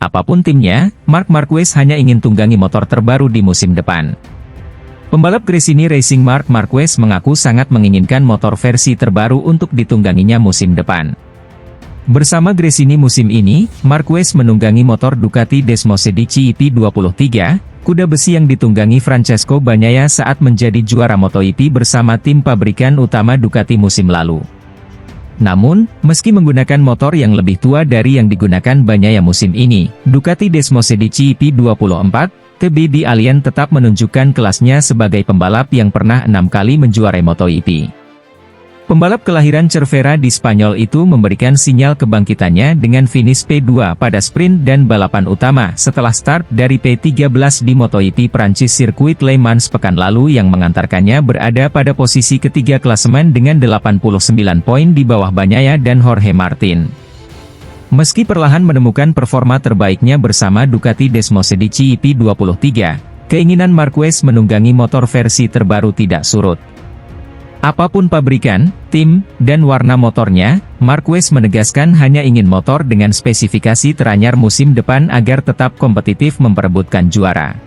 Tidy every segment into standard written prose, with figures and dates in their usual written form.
Apapun timnya, Marc Marquez hanya ingin tunggangi motor terbaru di musim depan. Pembalap Gresini Racing Marc Marquez mengaku sangat menginginkan motor versi terbaru untuk ditungganginya musim depan. Bersama Gresini musim ini, Marquez menunggangi motor Ducati Desmosedici EP23, kuda besi yang ditunggangi Francesco Bagnaia saat menjadi juara MotoGP bersama tim pabrikan utama Ducati musim lalu. Namun, meski menggunakan motor yang lebih tua dari yang digunakan Bagnaia musim ini, Ducati Desmosedici EP24, TB Allian tetap menunjukkan kelasnya sebagai pembalap yang pernah 6 kali menjuarai MotoGP. Pembalap kelahiran Cervera di Spanyol itu memberikan sinyal kebangkitannya dengan finish P2 pada sprint dan balapan utama setelah start dari P13 di MotoGP Prancis Sirkuit Le Mans pekan lalu yang mengantarkannya berada pada posisi ketiga klasemen dengan 89 poin di bawah Bagnaia dan Jorge Martin. Meski perlahan menemukan performa terbaiknya bersama Ducati Desmosedici EP23, keinginan Marquez menunggangi motor versi terbaru tidak surut. Apapun pabrikan, tim, dan warna motornya, Marquez menegaskan hanya ingin motor dengan spesifikasi teranyar musim depan agar tetap kompetitif memperebutkan juara.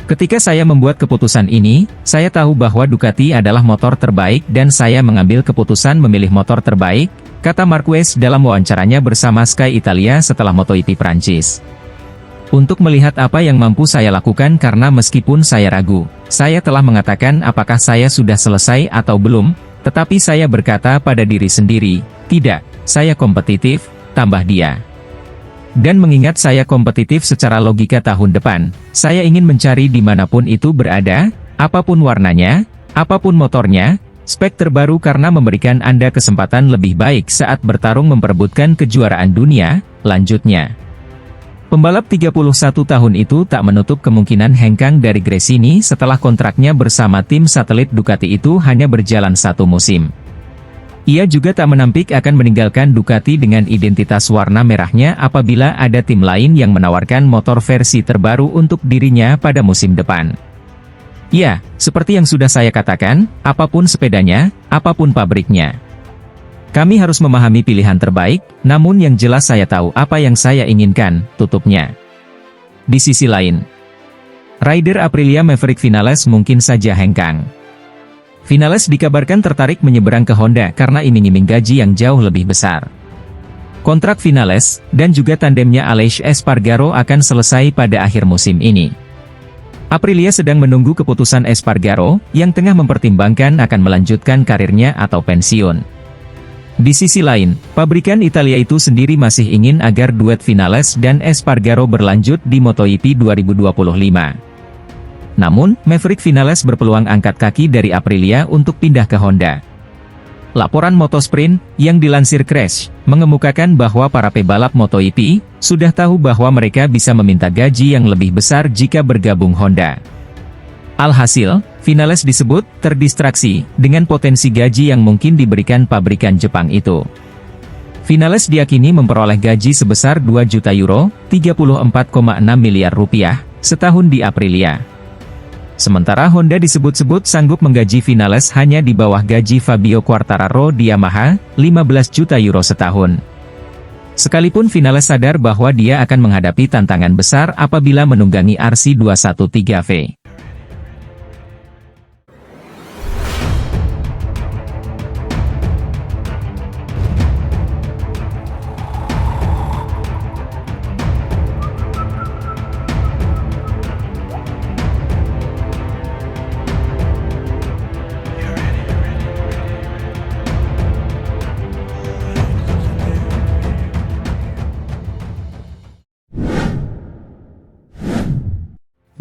Ketika saya membuat keputusan ini, saya tahu bahwa Ducati adalah motor terbaik dan saya mengambil keputusan memilih motor terbaik, kata Marquez dalam wawancaranya bersama Sky Italia setelah MotoGP Prancis. Untuk melihat apa yang mampu saya lakukan karena meskipun saya ragu, saya telah mengatakan apakah saya sudah selesai atau belum, tetapi saya berkata pada diri sendiri, tidak, saya kompetitif, tambah dia. Dan mengingat saya kompetitif secara logika tahun depan, saya ingin mencari dimanapun itu berada, apapun warnanya, apapun motornya, spek terbaru karena memberikan Anda kesempatan lebih baik saat bertarung memperebutkan kejuaraan dunia, lanjutnya. Pembalap 31 tahun itu tak menutup kemungkinan hengkang dari Gresini setelah kontraknya bersama tim satelit Ducati itu hanya berjalan 1 musim. Ia juga tak menampik akan meninggalkan Ducati dengan identitas warna merahnya apabila ada tim lain yang menawarkan motor versi terbaru untuk dirinya pada musim depan. Ya, seperti yang sudah saya katakan, apapun sepedanya, apapun pabriknya. Kami harus memahami pilihan terbaik, namun yang jelas saya tahu apa yang saya inginkan, tutupnya. Di sisi lain, rider Aprilia Maverick Vinales mungkin saja hengkang. Vinales dikabarkan tertarik menyeberang ke Honda karena iming-iming gaji yang jauh lebih besar. Kontrak Vinales, dan juga tandemnya Aleix Espargaro akan selesai pada akhir musim ini. Aprilia sedang menunggu keputusan Espargaro, yang tengah mempertimbangkan akan melanjutkan karirnya atau pensiun. Di sisi lain, pabrikan Italia itu sendiri masih ingin agar duet Vinales dan Espargaro berlanjut di MotoGP 2025. Namun, Maverick Vinales berpeluang angkat kaki dari Aprilia untuk pindah ke Honda. Laporan Motosprint, yang dilansir Crash, mengemukakan bahwa para pebalap MotoGP sudah tahu bahwa mereka bisa meminta gaji yang lebih besar jika bergabung Honda. Alhasil, Vinales disebut terdistraksi dengan potensi gaji yang mungkin diberikan pabrikan Jepang itu. Vinales diakini memperoleh gaji sebesar 2 juta euro, 34,6 miliar rupiah, setahun di Aprilia. Sementara Honda disebut-sebut sanggup menggaji Vinales hanya di bawah gaji Fabio Quartararo di Yamaha, 15 juta euro setahun. Sekalipun Vinales sadar bahwa dia akan menghadapi tantangan besar apabila menunggangi RC213V.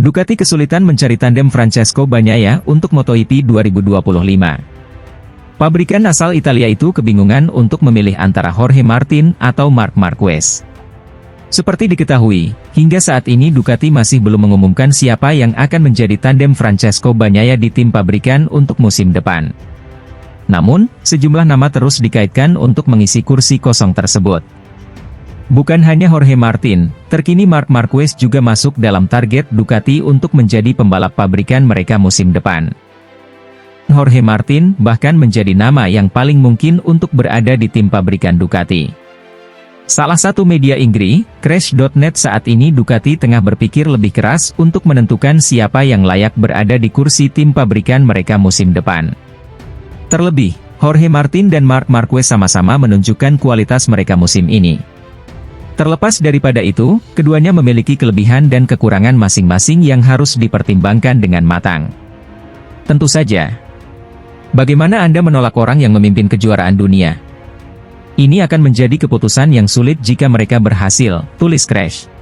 Ducati kesulitan mencari tandem Francesco Bagnaia untuk MotoGP 2025. Pabrikan asal Italia itu kebingungan untuk memilih antara Jorge Martin atau Marc Marquez. Seperti diketahui, hingga saat ini Ducati masih belum mengumumkan siapa yang akan menjadi tandem Francesco Bagnaia di tim pabrikan untuk musim depan. Namun, sejumlah nama terus dikaitkan untuk mengisi kursi kosong tersebut. Bukan hanya Jorge Martin, terkini Marc Marquez juga masuk dalam target Ducati untuk menjadi pembalap pabrikan mereka musim depan. Jorge Martin bahkan menjadi nama yang paling mungkin untuk berada di tim pabrikan Ducati. Salah satu media Inggris, Crash.net saat ini Ducati tengah berpikir lebih keras untuk menentukan siapa yang layak berada di kursi tim pabrikan mereka musim depan. Terlebih, Jorge Martin dan Marc Marquez sama-sama menunjukkan kualitas mereka musim ini. Terlepas daripada itu, keduanya memiliki kelebihan dan kekurangan masing-masing yang harus dipertimbangkan dengan matang. Tentu saja. Bagaimana Anda menolak orang yang memimpin kejuaraan dunia? Ini akan menjadi keputusan yang sulit jika mereka berhasil, tulis Crash.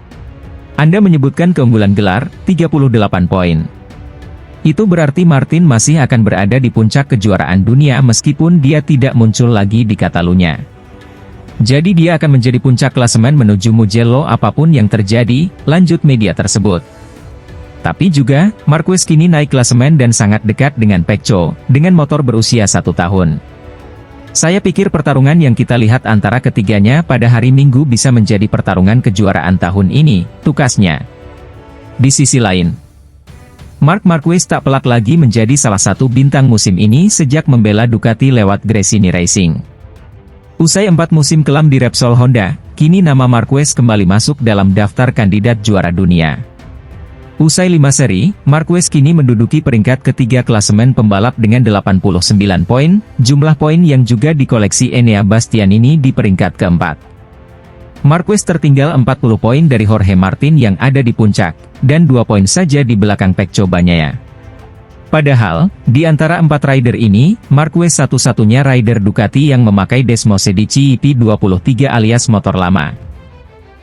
Anda menyebutkan keunggulan gelar, 38 poin. Itu berarti Martin masih akan berada di puncak kejuaraan dunia meskipun dia tidak muncul lagi di Catalunya. Jadi dia akan menjadi puncak klasemen menuju Mugello apapun yang terjadi, lanjut media tersebut. Tapi juga, Marquez kini naik klasemen dan sangat dekat dengan Pecco, dengan motor berusia 1 tahun. Saya pikir pertarungan yang kita lihat antara ketiganya pada hari Minggu bisa menjadi pertarungan kejuaraan tahun ini, tukasnya. Di sisi lain, Marc Marquez tak pelak lagi menjadi salah satu bintang musim ini sejak membela Ducati lewat Gresini Racing. Usai 4 musim kelam di Repsol Honda, kini nama Marquez kembali masuk dalam daftar kandidat juara dunia. Usai 5 seri, Marquez kini menduduki peringkat ketiga klasemen pembalap dengan 89 poin, jumlah poin yang juga dikoleksi Enea Bastianini di peringkat keempat. Marquez tertinggal 40 poin dari Jorge Martin yang ada di puncak, dan 2 poin saja di belakang Pecco Bagnaia. Padahal, di antara 4 rider ini, Marquez satu-satunya rider Ducati yang memakai Desmosedici IP23 alias motor lama.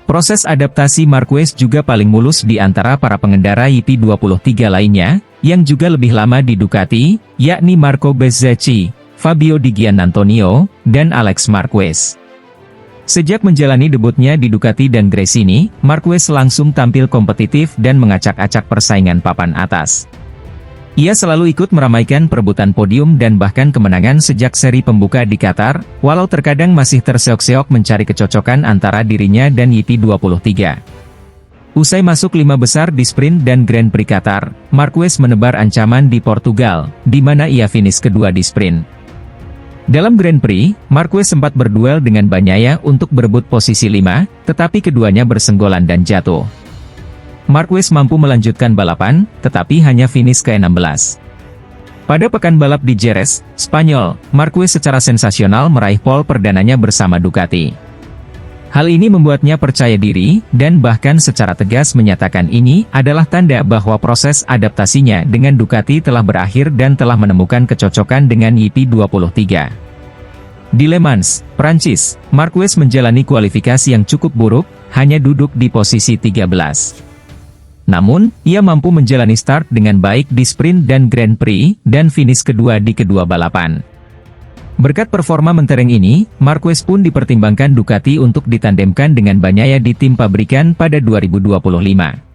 Proses adaptasi Marquez juga paling mulus di antara para pengendara IP23 lainnya, yang juga lebih lama di Ducati, yakni Marco Bezzecchi, Fabio Di Giannantonio, dan Alex Marquez. Sejak menjalani debutnya di Ducati dan Gresini, Marquez langsung tampil kompetitif dan mengacak-acak persaingan papan atas. Ia selalu ikut meramaikan perebutan podium dan bahkan kemenangan sejak seri pembuka di Qatar, walau terkadang masih terseok-seok mencari kecocokan antara dirinya dan YP23. Usai masuk 5 besar di sprint dan Grand Prix Qatar, Marquez menebar ancaman di Portugal, di mana ia finish kedua di sprint. Dalam Grand Prix, Marquez sempat berduel dengan Bagnaia untuk berebut posisi 5, tetapi keduanya bersenggolan dan jatuh. Marquez mampu melanjutkan balapan, tetapi hanya finish ke-16. Pada pekan balap di Jerez, Spanyol, Marquez secara sensasional meraih pole perdananya bersama Ducati. Hal ini membuatnya percaya diri, dan bahkan secara tegas menyatakan ini adalah tanda bahwa proses adaptasinya dengan Ducati telah berakhir dan telah menemukan kecocokan dengan YP23. Di Le Mans, Prancis, Marquez menjalani kualifikasi yang cukup buruk, hanya duduk di posisi 13. Namun, ia mampu menjalani start dengan baik di sprint dan Grand Prix, dan finish kedua di kedua balapan. Berkat performa mentereng ini, Marquez pun dipertimbangkan Ducati untuk ditandemkan dengan Bagnaia di tim pabrikan pada 2025.